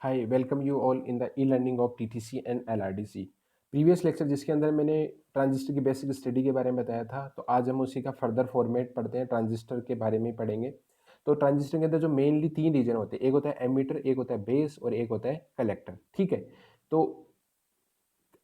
Hi welcome you all in the e learning of TTC and LRDC. Previous lecture जिसके अंदर मैंने transistor की basic study के बारे में बताया था, तो आज हम उसी का फर्दर फॉर्मेट पढ़ते हैं, ट्रांजिस्टर के बारे में ही पढ़ेंगे। तो ट्रांजिस्टर के अंदर जो मेनली तीन रीजन होते हैं, एक होता है एमीटर, एक होता है बेस और एक होता है कलेक्टर। ठीक है। तो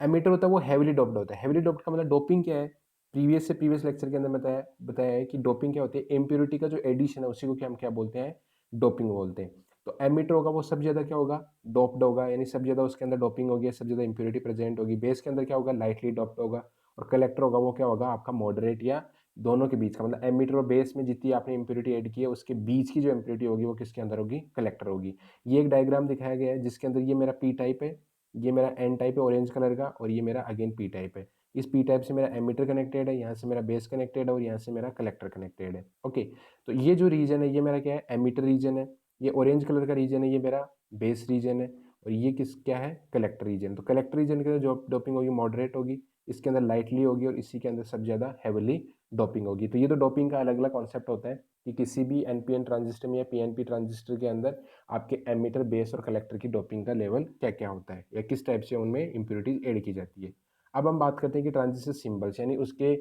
एमीटर होता है वो हैवीली डोप्ड होता है। हैवीली डोप्ड का मतलब डोपिंग क्या है, प्रीवियस लेक्चर के अंदर बताया बताया है कि डोपिंग क्या होती है, इम्प्योरिटी का जो एडिशन है उसी को क्या हम क्या बोलते हैं, डोपिंग बोलते हैं। तो एमीटर होगा वो सब ज्यादा क्या होगा, डोप्ड होगा, यानी सब ज्यादा उसके अंदर डोपिंग होगी, सब ज्यादा इम्प्योरिटी प्रेजेंट होगी। बेस के अंदर क्या होगा, लाइटली डोप्ड होगा। और कलेक्टर होगा वो क्या होगा, आपका मॉडरेट या दोनों के बीच का, मतलब एमीटर और बेस में जितनी आपने इम्प्योरिटी ऐड की है उसके बीच की जो इम्प्योरिटी होगी वो किसके अंदर होगी, कलेक्टर होगी। ये एक डायग्राम दिखाया गया है जिसके अंदर ये मेरा पी टाइप है, ये मेरा एन टाइप है ऑरेंज कलर का, और ये मेरा अगेन पी टाइप है। इस पी टाइप से मेरा एमीटर कनेक्टेड है, यहाँ से मेरा बेस कनेक्टेड है और यहाँ से मेरा कलेक्टर कनेक्टेड है। ओके। तो ये जो रीजन है ये मेरा क्या है, एमीटर रीजन है। ये ऑरेंज कलर का रीजन है, ये मेरा बेस रीजन है। और ये किस क्या है, कलेक्टर रीजन। तो कलेक्टर रीजन के अंदर जो डोपिंग होगी मॉडरेट होगी, इसके अंदर लाइटली होगी, और इसी के अंदर सब ज्यादा हैवीली डोपिंग होगी। तो ये तो डोपिंग का अलग अलग कॉन्सेप्ट होता है कि किसी भी एनपीएन ट्रांजिस्टर में या पीएनपी ट्रांजिस्टर के अंदर आपके एमीटर, बेस और कलेक्टर की डोपिंग का लेवल क्या क्या होता है या किस टाइप से उनमें इम्प्योरिटीज ऐड की जाती है। अब हम बात करते हैं कि ट्रांजिस्टर सिंबल्स, यानी उसके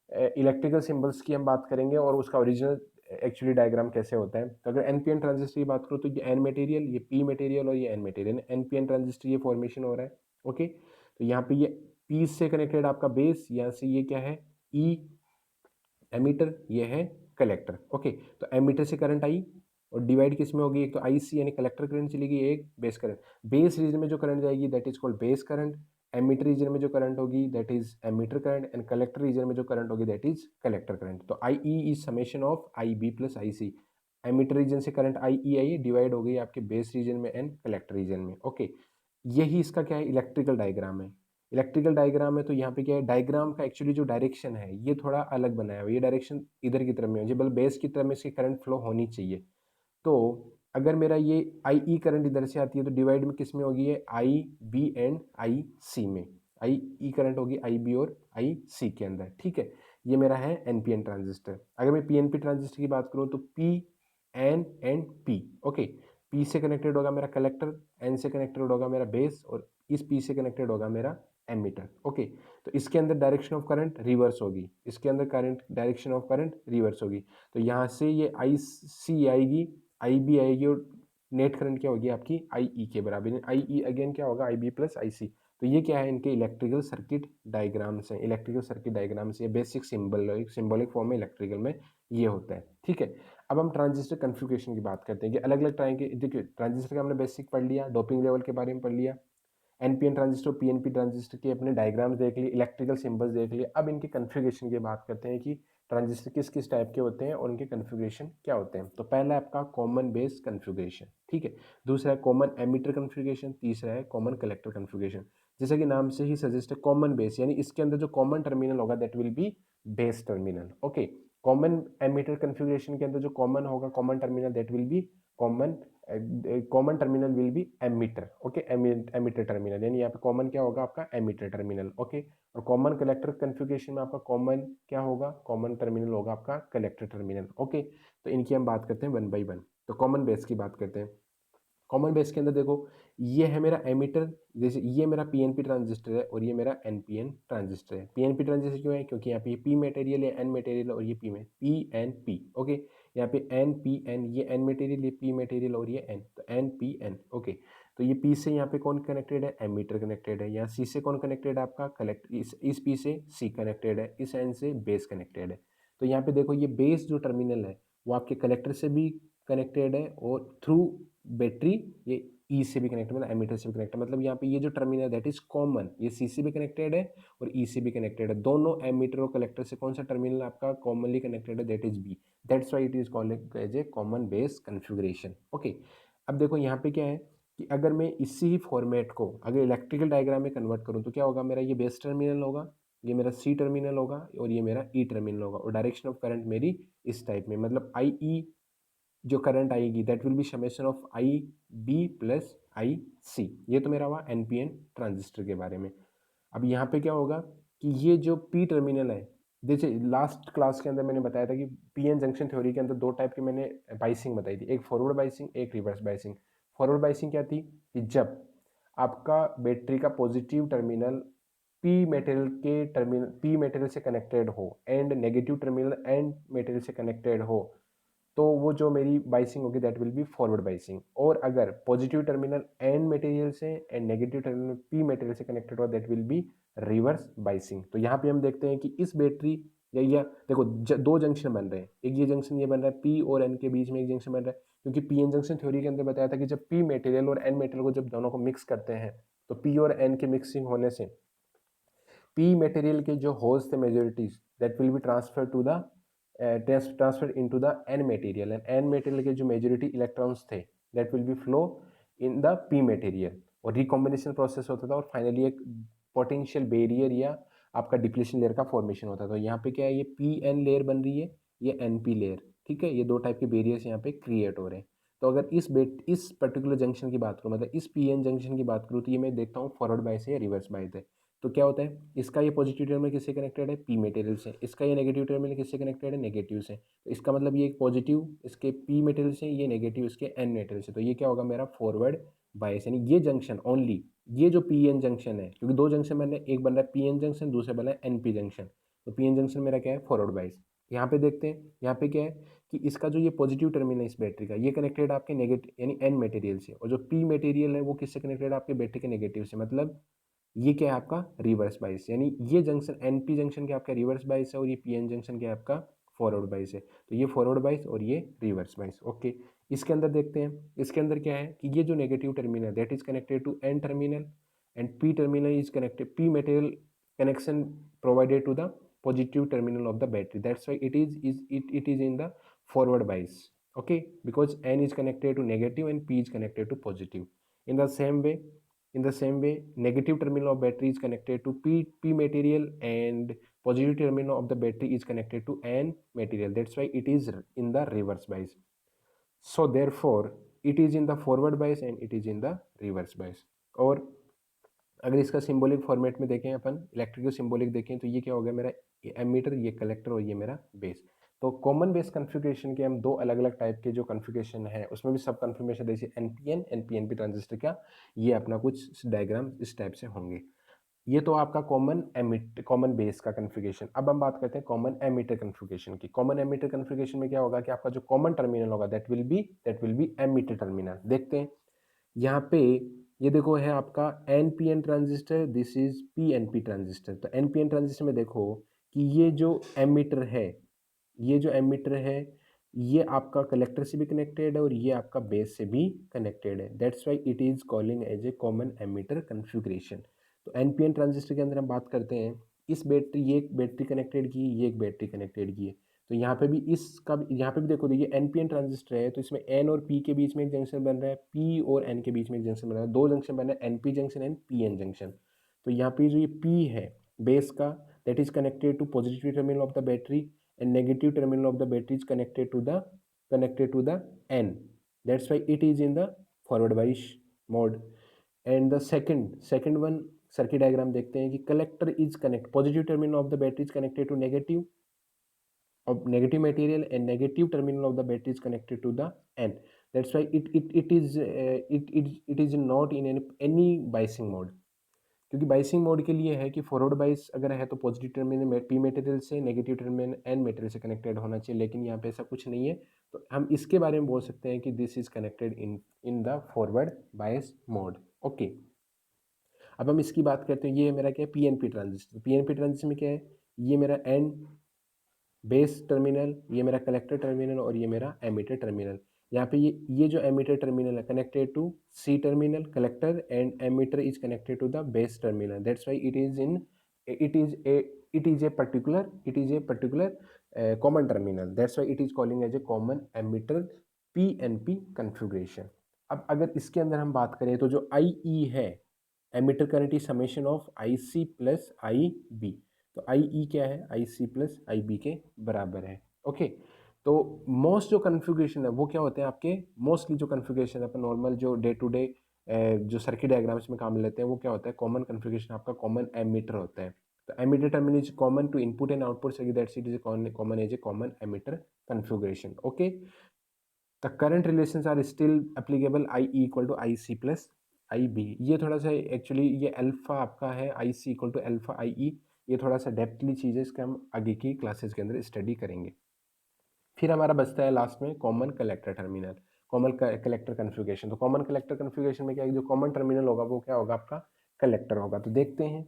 इलेक्ट्रिकल सिंबल्स की हम बात करेंगे और उसका ओरिजिनल एक्चुअली डायग्राम कैसे होता है। तो अगर एनपीएन ट्रांजिस्टर की बात करूँ तो ये एन मटेरियल, ये पी मटेरियल और ये एन मटेरियल, एनपीएन ट्रांजिस्टर ये फॉर्मेशन हो रहा है। ओके। तो यहाँ पे ये पी से कनेक्टेड आपका बेस, यहाँ से ये क्या है, ई एमीटर, ये है कलेक्टर। ओके। तो एमीटर से करंट आई और डिवाइड किस में होगी, एक तो आई सी यानी कलेक्टर करंट चलेगी, एक बेस करंट। बेस रीजन में जो करंट जाएगी that is called base current. Emitter region में जो करंट होगी that is emitter current, and collector region में जो करंट होगी दैट इज कलेक्टर करंट। तो I E is summation of I B plus I C. Emitter region से current I E I divide हो गई आपके बेस रीजन में and collector region में। ओके। यही इसका क्या है, इलेक्ट्रिकल डायग्राम है। इलेक्ट्रिकल डायग्राम है तो यहाँ पे क्या है, डायग्राम का एक्चुअली जो डायरेक्शन है ये थोड़ा अलग बनाया हुआ है। ये डायरेक्शन इधर की तरफ में हो, बल्कि बेस की तरफ में इसकी करंट फ्लो होनी चाहिए। तो अगर मेरा ये आई ई करंट इधर से आती है तो डिवाइड में किस में होगी, ये आई बी एंड आई सी में। आई ई करंट होगी आई बी और आई सी के अंदर। ठीक है। ये मेरा है एनपीएन ट्रांजिस्टर। अगर मैं पीएनपी ट्रांजिस्टर की बात करूँ तो P N and P. Okay. P से कनेक्टेड होगा मेरा कलेक्टर, एन से कनेक्टेड होगा मेरा बेस, और इस पी से कनेक्टेड होगा मेरा एमीटर। ओके। तो इसके अंदर डायरेक्शन ऑफ करंट रिवर्स होगी, इसके अंदर current direction of current reverse होगी। तो यहाँ से ये आई सी आएगी, आई बी आएगी, और नेट करंट क्या होगी आपकी आई ई के बराबर। आई ई अगेन क्या होगा, आई बी प्लस आई सी। तो ये क्या है, इनके इलेक्ट्रिकल सर्किट डायग्राम्स हैं। इलेक्ट्रिकल सर्किट डायग्राम्स ये बेसिक सिंबलिक फॉर्म में इलेक्ट्रिकल में ये होता है। ठीक है। अब हम ट्रांजिस्टर कन्फिग्रेशन की बात करते हैं कि अलग अलग टाइप के, देखिए ट्रांजिस्टर का हमने बेसिक पढ़ लिया, डोपिंग लेवल के बारे में पढ़ लिया, एनपीएन ट्रांजिस्टर पीएनपी ट्रांजिस्टर के अपने डायग्राम्स देख लिए, इलेक्ट्रिकल सिंबल्स देख लिए। अब इनके कन्फिग्रेशन की बात करते हैं कि ट्रांजिस्टर किस किस टाइप के होते हैं और उनके कन्फिग्रेशन क्या होते हैं। तो पहला है आपका कॉमन बेस कन्फिग्रेशन। ठीक है। दूसरा है कॉमन एमीटर कन्फिग्रेशन, तीसरा है कॉमन कलेक्टर कन्फिग्रेशन। जैसे कि नाम से ही सजेस्ट है कॉमन बेस, यानी इसके अंदर जो कॉमन टर्मिनल होगा that will be base terminal. Okay. Common emitter configuration के अंदर जो कॉमन होगा common terminal that will be common common terminal will be emitter. Okay. Emitter terminal, यानी यहाँ पे कॉमन क्या होगा आपका एमीटर टर्मिनल। ओके। और कॉमन कलेक्टर कन्फिग्रेशन में आपका कॉमन क्या होगा, कॉमन टर्मिनल होगा आपका कलेक्टर टर्मिनल। ओके। तो इनकी हम बात करते हैं वन बाई वन। तो कॉमन बेस की बात करते हैं। कॉमन बेस के अंदर देखो, ये है मेरा एमीटर, जैसे ये मेरा पीएनपी ट्रांजिस्टर है और ये मेरा एनपीएन ट्रांजिस्टर है। पीएनपी ट्रांजिस्टर क्यों है, क्योंकि यहाँ पे ये पी मटेरियल है, एन मटेरियल, और ये पी में पी एन पी। ओके। यहाँ पे एन पी एन, ये एन मटेरियल, ये पी मटेरियल, और ये एन, तो एन पी एन। ओके। तो ये पी से यहाँ पे कौन कनेक्टेड है, एमीटर कनेक्टेड है। यहाँ सी से कौन कनेक्टेड है आपका कलेक्ट, इस पी से सी कनेक्टेड है, इस एन से बेस कनेक्टेड है। तो यहाँ पे देखो ये बेस जो टर्मिनल है वो आपके कलेक्टर से भी कनेक्टेड है और थ्रू बैटरी ये ई से भी कनेक्टेड, मतलब एमीटर से भी कनेक्टेड। मतलब यहाँ पे ये जो टर्मिनल दैट इज कॉमन, ये सी से भी कनेक्टेड है और ई से भी कनेक्टेड है। दोनों एमीटर और कलेक्टर से कौन सा टर्मिनल आपका कॉमनली कनेक्टेड है, that is B. That's why it is called as a common base configuration. Okay. अब देखो यहाँ पे क्या है कि अगर मैं इसी ही फॉर्मेट को अगर इलेक्ट्रिकल डायग्राम में कन्वर्ट करूँ तो क्या होगा, मेरा ये बेस टर्मिनल होगा, ये मेरा सी टर्मिनल होगा और ये मेरा ई टर्मिनल होगा, और डायरेक्शन ऑफ करंट मेरी इस टाइप में, मतलब आई ई जो करंट आएगी that will be summation of I B plus I C. ये तो मेरा हुआ एनपीएन ट्रांजिस्टर के बारे में। अब यहाँ पे क्या होगा कि ये जो पी टर्मिनल है, जैसे लास्ट क्लास के अंदर मैंने बताया था कि पीएन जंक्शन थ्योरी के अंदर दो टाइप के मैंने बाइसिंग बताई थी, एक फॉरवर्ड बाइसिंग, एक रिवर्स बाइसिंग। फॉरवर्ड बाइसिंग क्या थी कि जब आपका बैटरी का पॉजिटिव टर्मिनल पी मेटेरियल के टर्मिनल पी मेटेरियल से कनेक्टेड हो and negative terminal and material से कनेक्टेड हो, तो वो जो मेरी बाइसिंग होगी that will B forward biasing. और अगर पॉजिटिव टर्मिनल एन मटेरियल से and negative terminal P material से कनेक्टेड हो that will be reverse biasing. तो यहाँ पे हम देखते हैं कि इस बैटरी या देखो दो जंक्शन बन रहे हैं, एक ये जंक्शन ये बन रहा है पी और एन के बीच में एक जंक्शन बन रहा है, क्योंकि पी एन जंक्शन थ्योरी के अंदर बताया था कि जब पी मटेरियल और एन मटेरियल को जब दोनों को मिक्स करते हैं तो पी और एन के मिक्सिंग होने से पी मटेरियल के जो होल्स थे majorities that will be transfer to the transfer into the N material and N material के जो मेजोरिटी इलेक्ट्रॉन्स थे that will be flow in the P material और रिकॉम्बिनेशन प्रोसेस होता था और फाइनली एक पोटेंशियल बैरियर या आपका डिप्लीशन लेयर का फॉर्मेशन होता था। तो यहाँ पे क्या है, ये पी एन लेयर बन रही है, ये एन पी लेयर, ठीक है, ये दो टाइप के बैरियर्स यहाँ पे क्रिएट हो रहे हैं। तो अगर इस पर्टिकुलर जंक्शन की बात करूँ, मतलब इस पी एन जंक्शन की बात करूँ, तो ये मैं देखता हूँ फॉरवर्ड बायस है या रिवर्स बायस है। तो क्या होता है, इसका ये पॉजिटिव टर्मिनल किससे कनेक्टेड है, पी मटेरियल से, इसका ये नेगेटिव टर्मिनल किससे कनेक्टेड है, नेगेटिव से। तो इसका मतलब ये पॉजिटिव इसके पी मटेरियल से, ये नेगेटिव इसके एन मटेरियल से। तो ये क्या होगा मेरा फॉरवर्ड बायस, यानी ये जंक्शन ओनली, ये जो पी एन जंक्शन है, क्योंकि दो जंक्शन बन रहे हैं, एक बन रहा है पी एन जंक्शन, दूसरा बन रहा है एन पी जंक्शन। तो पी एन जंक्शन मेरा क्या है, फॉरवर्ड बायस। यहाँ पे देखते हैं, यहाँ पे क्या है कि इसका जो ये पॉजिटिव टर्मिनल है इस बैटरी का, ये कनेक्टेड आपके नेगेटिव यानी एन मटेरियल से, और जो पी मटेरियल है वो किससे कनेक्टेड है, आपके बैटरी के नेगेटिव से। मतलब ये क्या है आपका रिवर्स बाइस, यानी ये जंक्शन एनपी जंक्शन के आपका रिवर्स बाइस है और ये पीएन जंक्शन के आपका फॉरवर्ड बाइस है। तो ये फॉरवर्ड बाइस और ये रिवर्स बाइस। ओके, इसके अंदर देखते हैं, इसके अंदर क्या है कि ये जो negative terminal that is connected to N terminal and P terminal is connected, P material connection provided to the positive terminal of the battery, that's why it is in the forward bias. Okay, because n is connected to negative and p is connected to positive. In the same way negative terminal of battery is connected to p material and positive terminal of the battery is connected to n material, that's why it is in the reverse bias. So therefore it is in the forward bias and it is in the reverse bias. और अगर इसका symbolic format में देखें, अपन electrical symbolic देखें, तो ये क्या हो गया मेरा एमीटर, ये कलेक्टर और ये मेरा बेस। तो कॉमन बेस कन्फिग्रेशन के हम दो अलग अलग टाइप के जो कन्फिग्रेशन है उसमें भी सब कन्फिग्रेशन जैसे एनपीएन एनपीएनपी ट्रांजिस्टर का ये अपना कुछ डायग्राम इस टाइप से होंगे। ये तो आपका कॉमन बेस का कन्फिग्रेशन। अब हम बात करते हैं कॉमन एमीटर कन्फिग्रेशन की। कॉमन एमीटर कन्फिग्रेशन में क्या होगा कि आपका जो कॉमन टर्मिनल होगा that will be emitter terminal. देखते हैं यहाँ पे, ये देखो है आपका NPN transistor, this is PNP transistor. तो एनपीएन ट्रांजिस्टर में देखो कि ये जो एमीटर है, ये जो एमीटर है ये आपका कलेक्टर से भी कनेक्टेड है और ये आपका बेस से भी कनेक्टेड है, that's why it is calling as a common emitter configuration. तो एनपीएन ट्रांजिस्टर के अंदर हम बात करते हैं, इस बैटरी, ये एक बैटरी कनेक्टेड की, ये एक बैटरी कनेक्टेड की है। तो यहाँ पे भी इसका, यहाँ पे भी देखो, ये एनपीएन ट्रांजिस्टर है तो इसमें एन और पी के बीच में एक जंक्शन बन रहा है, पी और एन के बीच में एक जंक्शन बन रहा है, दो जंक्शन बन रहे हैं, NP junction and PN junction. तो यहाँ पे जो ये पी है बेस का, that is connected to positive terminal of the battery and negative terminal of the battery is connected to the n, that's why it is in the forward bias mode. And the second one circuit diagram देखते हैं कि collector is connect, positive terminal of the battery is connected to negative material and negative terminal of the battery is connected to the n, that's why it is not in any biasing mode। क्योंकि biasing mode के लिए है कि forward बाइस अगर है तो positive terminal P material से, नेगेटिव टर्मिनल एन मटेरियल से कनेक्टेड होना चाहिए, लेकिन यहाँ पे ऐसा कुछ नहीं है। तो हम इसके बारे में बोल सकते हैं कि this is connected in the forward bias mode. Okay, अब हम इसकी बात करते हैं, ये मेरा क्या है पीएनपी ट्रांजिस्टर। पीएनपी ट्रांजिस्टर में क्या है, ये मेरा एन बेस टर्मिनल, ये मेरा कलेक्टर टर्मिनल और ये मेरा एमीटर टर्मिनल। यहाँ पे ये जो एमीटर टर्मिनल है connected to C terminal collector and emitter is connected to the base terminal, that's why it is a particular common terminal, that's why it is calling as a common emitter PNP configuration। अब अगर इसके अंदर हम बात करें तो जो IE है, emitter current is summation of IC plus IB। तो IE क्या है, IC प्लस IB के बराबर है। ओके, तो मोस्ट जो कन्फिग्रेशन है वो क्या होते हैं आपके, मोस्टली जो कन्फिग्रेशन है अपन नॉर्मल जो डे टू डे जो सर्किट डायग्राम्स में काम लेते हैं वो क्या होता है, कॉमन कन्फिग्रेशन आपका कॉमन एमीटर होता है। तो emitter terminal is common to input and output circuit, that's it is common as a common emitter configuration. Okay, the current relations are still applicable I equal to I C plus I B. ये थोड़ा सा actually ये alpha आपका है आई C equal to alpha I E, ये थोड़ा सा डेप्थली चीज़ है, इसका हम आगे की क्लासेस के अंदर स्टडी करेंगे। फिर हमारा बचता है लास्ट में common collector terminal, common collector configuration. तो कॉमन कलेक्टर कन्फिगरेशन में क्या है, जो कॉमन टर्मिनल होगा वो क्या होगा, आपका कलेक्टर होगा। तो देखते हैं,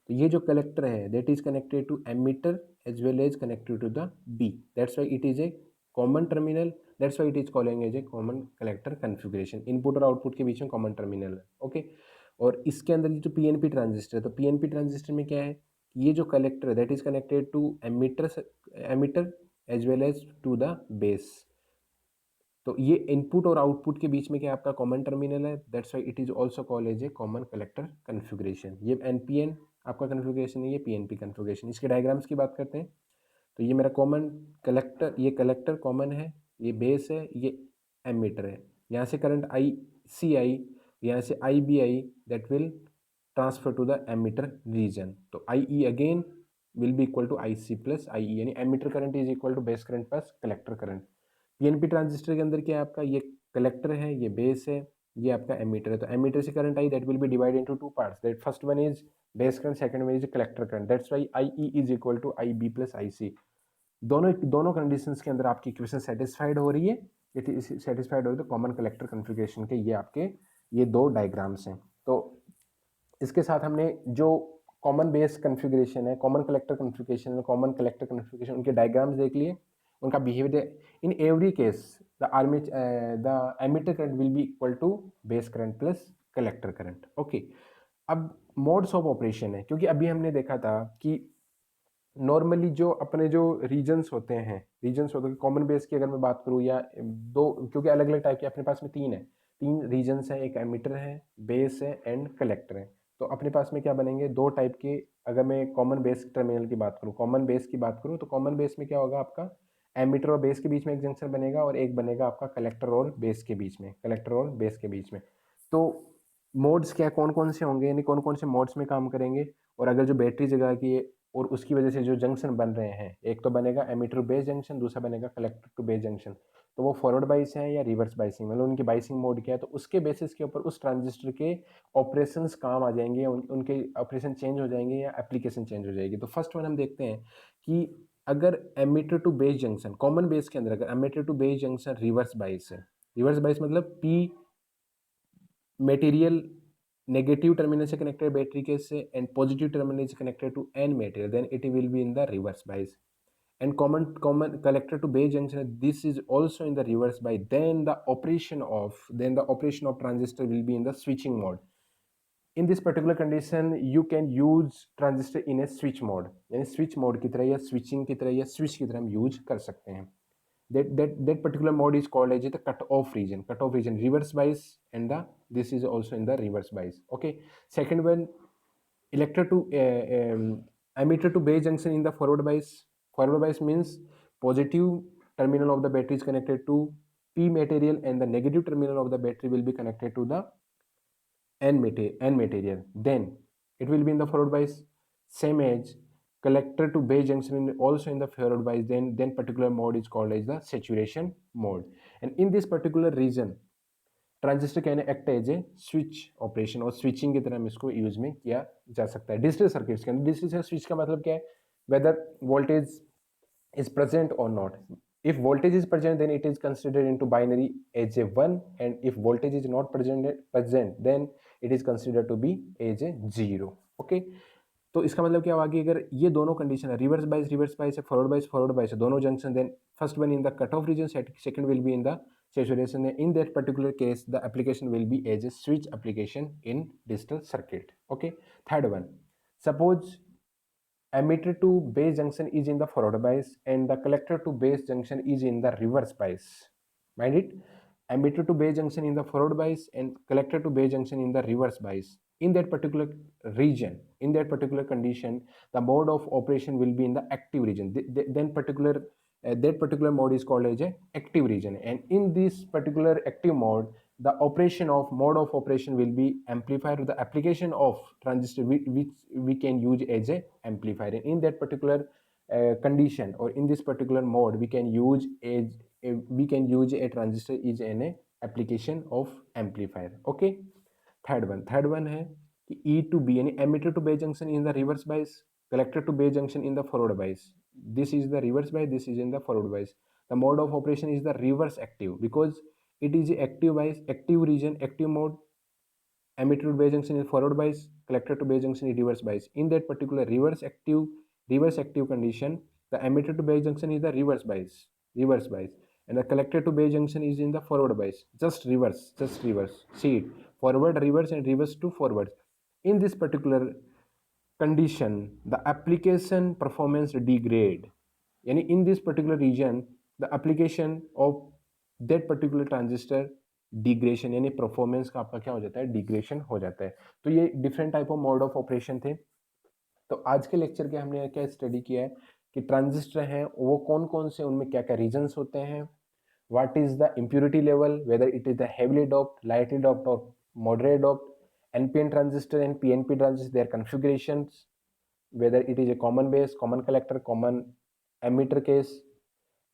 तो ये जो कलेक्टर है that is connected to emitter as well as connected to the B, that's why it is a common terminal, that's why it is calling as a common collector configuration. Input और output के बीच में common terminal है, okay. और इसके अंदर जो PNP transistor है, तो पीएनपी ट्रांजिस्टर में क्या है, ये जो कलेक्टर है that is connected to emitter as well as to the base. तो ये इनपुट और आउटपुट के बीच में क्या आपका कॉमन टर्मिनल है, that's why it is also called as a common collector configuration. ये एनपीएन आपका कन्फिगरेशन है, ये पीएनपी कन्फिगरेशन। इसके डायग्राम्स की बात करते हैं, तो ये मेरा कॉमन कलेक्टर, ये कलेक्टर कॉमन है, ये बेस है, ये एमीटर है। यहाँ से करंट आई सी आई, यहाँ से I B I, that will transfer to the emitter region. तो I E again will be equal to I C plus I E, यानी emitter current is equal to base current plus collector current. PNP transistor के अंदर क्या है आपका, ये collector है, ये बेस है, ये आपका एमीटर है। तो एमीटर से current I that will be divided into two parts, that first one is base current, second one is collector current, that's why I E is equal to I B plus I C. दोनों दोनों conditions के अंदर आपकी equation satisfied हो रही है, ये satisfied हो रही है, तो कॉमन कलेक्टर कन्फिगरेशन के ये आपके ये दो डायग्राम्स हैं। तो इसके साथ हमने जो कॉमन बेस कन्फिगरेशन है, कॉमन कलेक्टर कन्फिगरेशन है, कॉमन कलेक्टर कन्फिगरेशन, उनके डायग्राम्स देख लिए, उनका behaviour. In every case the emitter current will be equal to base current plus collector current, okay. अब मोड्स ऑफ ऑपरेशन है, क्योंकि अभी हमने देखा था कि नॉर्मली जो अपने जो रीजन्स होते हैं कॉमन बेस की अगर मैं बात करूँ, या दो, क्योंकि अलग अलग टाइप के अपने पास में तीन है, तीन रीजन्स हैं, एक एमीटर है, बेस है एंड कलेक्टर है। तो अपने पास में क्या बनेंगे, दो टाइप के। अगर मैं कॉमन बेस टर्मिनल की बात करूँ, कॉमन बेस की बात करूँ, तो कॉमन बेस में क्या होगा, आपका एमीटर और बेस के बीच में एक जंक्शन बनेगा, और एक बनेगा आपका कलेक्टर और बेस के बीच में, कलेक्टर और बेस के बीच में। तो मोड्स क्या कौन कौन से होंगे, यानी कौन कौन से मोड्स में काम करेंगे। और अगर जो बैटरी जगह की है और उसकी वजह से जो जंक्शन बन रहे हैं, एक तो बनेगा एमीटर बेस जंक्शन, दूसरा बनेगा कलेक्टर टू बेस जंक्शन। तो वो फॉरवर्ड बाइस है या रिवर्स बाइसिंग, मतलब उनकी बाइसिंग मोड क्या है, तो उसके बेसिस के ऊपर उस ट्रांजिस्टर के ऑपरेशंस काम आ जाएंगे, या उनके ऑपरेशन चेंज हो जाएंगे, या एप्लीकेशन चेंज हो जाएगी। तो फर्स्ट वन हम देखते हैं कि अगर emitter to base junction, common base के अंदर अगर emitter to base junction reverse bias है, रिवर्स बाइस मतलब पी मटेरियल नेगेटिव टर्मिनल से कनेक्टेड बैटरी के से and positive terminal is connected to n material, then it will be in the reverse bias. And common collector to base junction, this is also in the reverse bias, then the operation of transistor will be in the switching mode. In this particular condition you can use transistor in a switch mode, यानी switch mode की तरह या switching की तरह या switch की तरह हम यूज कर सकते हैं। That particular mode is called as the cutoff region, reverse bias, and this is also in the reverse bias, okay. Second one, elector to emitter to base junction in the forward bias. Forward bias means positive terminal of the battery is connected to p material, and the negative terminal of the battery will be connected to the n material, then it will be in the forward bias. Same as collector to base junction also in the forward bias, then particular mode is called as the saturation mode. And in this particular region transistor can act as a switch operation, और switching की तरह हम इसको use में किया जा सकता है डिजिटल सर्किट्स के अंदर। डिजिटल स्विच का मतलब क्या है, whether voltage is present or not. If voltage is present, then it is considered into binary as a 1, and if voltage is not present, then it is considered to be as a 0, okay. तो इसका मतलब क्या हुआ कि अगर ये दोनों condition है, रिवर्स बाइस है, फॉरवर्ड बाइस है, दोनों junction, then first one in the cut off region, second will be in the saturation. In that particular case the application will be as a switch application in digital circuit, okay. Third one, suppose emitter to base junction is in the forward bias and the collector to base junction is in the reverse bias. Mind it, emitter to base junction in the forward bias and collector to base junction in the reverse bias. In that particular region, in that particular condition, the mode of operation will be in the active region. Then that particular mode is called as a active region, and in this particular active mode the mode of operation will be amplifier with the application of transistor which we can use as a amplifier. In that particular condition, or in this particular mode, we can use we can use a transistor is an application of amplifier. Okay, third one है कि E to B यानी emitter to base junction in the reverse bias, collector to base junction in the forward bias. This is the reverse bias, this is in the forward bias. The mode of operation is the reverse active because it is active bias, active region, active mode. Emitter to base junction is forward bias, collector to base junction is reverse bias. In that particular reverse active condition, the emitter to base junction is the reverse bias, and the collector to base junction is in the forward bias. Just reverse. See it, forward, reverse, and reverse to forward. In this particular condition, the application performance degrade. यानी in this particular region, the application of that particular transistor digression यानी performance का आपका क्या हो जाता है, digression हो जाता है. तो ये different type of mode of operation थे. तो आज के लेक्चर के हमने क्या स्टडी किया है कि ट्रांजिस्टर हैं वो कौन कौन से, उनमें क्या क्या रीजन्स होते हैं, what is the impurity level, whether it is the heavily doped, lightly doped और moderate doped, NPN transistor and PNP transistor, their configurations, whether it is a common base, common collector, common emitter case,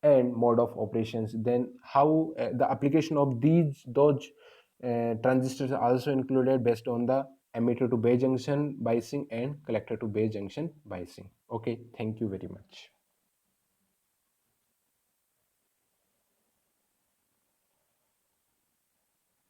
and mode of operations. Then how the application of those transistors are also included based on the emitter to base junction biasing and collector to base junction biasing. Okay, thank you very much.